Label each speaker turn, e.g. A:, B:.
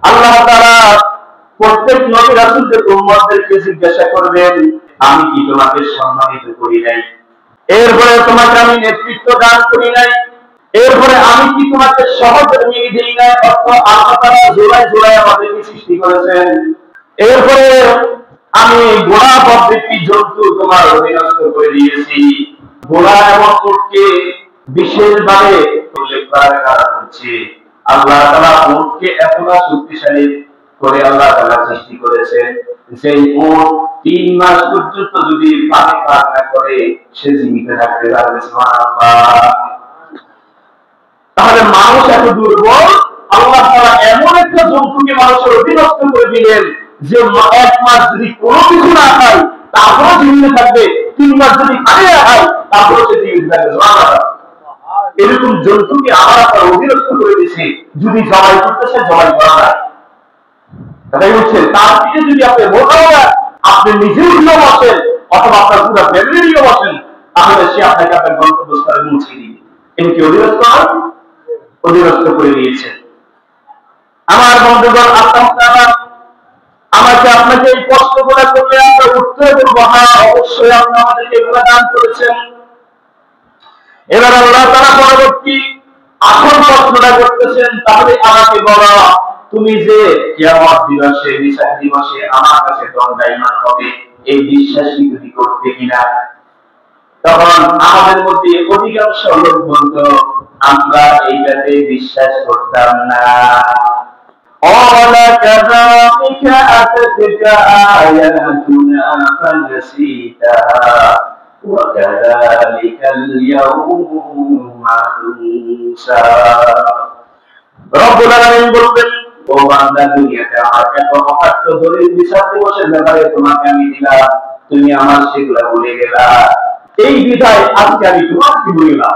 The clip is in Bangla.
A: আল্লাহ তাআলা প্রত্যেক নবী রাসূলদের উম্মতদেরকে জিজ্ঞাসা করবেন, আমি কি তোমাকে সম্মানিত করি নাই? এরপরে তোমাকে আমি নেতৃত্ব দান করি নাই? এরপরে আমি কি তোমাকে সহধর্মী দিই নাই? অর্থ আল্লাহ তাআলা জোড়ায় জোড়ায় আমাদেরকে সৃষ্টি করেছেন। এরপরে আমি ঘোড়া প্রভৃতি জন্তু তোমার অধীনস্থ করে দিয়েছি। ঘোড়া এবং উটকে বিশেষভাবে উল্লেখ করার কারণ হচ্ছে আল্লাহ তাআলা উটকে এতটা শক্তিশালী করে আল্লাহ তাআলা সৃষ্টি করেছেন যে উট ৩ মাস পর্যন্ত যদি পানি পান না করে সে জীবিত থাকতে পারবে। সুবহানাল্লাহ। তাহলে মানুষ এত দুর্বল, আল্লাহ তাআলা এমন একটা জন্তুকে মানুষের অধীনস্থ করে দিলেন যে ১ মাস যদি কোনো কিছু না খায় তারপরে জীবিত থাকবে, ৩ মাস যদি পানি না খায় তারপরে সে জীবিত থাকবে। সুবহানাল্লাহ। এরকম জন্তুকে আমরা তার অধীনস্থ করে দিয়েছি, যদি জবাই করতে চায় জবাই করা যায়। তাই হচ্ছে তার দিকে যদি আপনি মোটাও না, আপনি নিজেও নিয়ে বসেন অথবা আপনার পুরো ফ্যামিলি নিয়ে বসেন, তাহলে সে আপনাকে আপনার গন্তব্যস্থলে পৌঁছে দিবে। তিনি কি অধীনস্থ হন? অধীনস্থ করে দিয়েছেন। আমার বন্ধুগণ, আল্লাহ তাআলা আমাকে আপনাকে এই প্রশ্নগুলো করলে আমরা উত্তর দেব, হ্যাঁ অবশ্যই আপনি আমাদেরকে এগুলো দান করেছেন। এবার আল্লাহ তাআলা পরবর্তী আসল প্রশ্নটা করতেছেন, তাহলে আমাকে বলো তুমি যে কিয়ামত দিবসে বিচার দিবসে আমার কাছে দণ্ডায়মান হবে এই বিশ্বাস কি তুমি করতে কিনা? তখন আমাদের মধ্যে অধিকাংশ লোক বলতো আমরা এইটাতে বিশ্বাস করতাম না। قال كذلك أتتك آياتنا فنسيتها وكذلك اليوم تنسى। রব্বুল আলামিন বলবেন, ও বান্দা, দুনিয়াতে আমার এত মহাত্ম দলিল বিচার দিবসের ব্যাপারে তোমাকে আমি দিলাম, তুমি আমার সেগুলা ভুলে গেলা। এই বিধায় আজকে আমি তোমাকে বলিলাম